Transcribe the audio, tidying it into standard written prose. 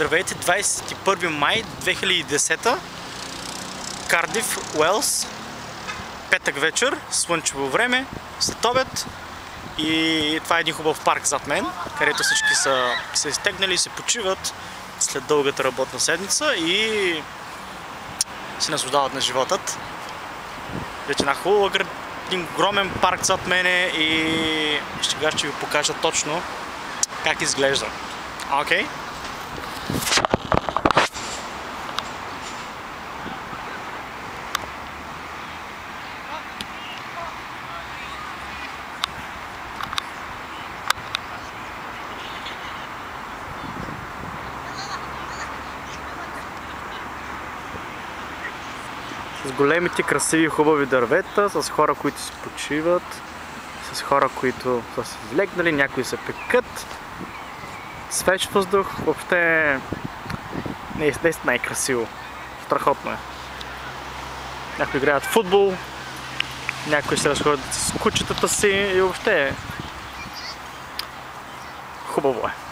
Здравейте, 21 май 2010, Кардиф, Уелс, петък вечер, слънчево време, след обед и това е един хубав парк зад мен, където всички са се изтегнали и се почиват след дългата работна седмица и се наслаждават на животът. Вече една хубава един огромен парк зад мене и сега ще ви покажа точно как изглежда. Окей? С големите красиви хубави дървета, с хора, които си почиват, с хора, които са се излегнали, някои се пекат, свеж въздух, въобще наистина е красиво, страхотно е. Някои играят футбол, някои се разходят с кучетата си и въобще хубаво е.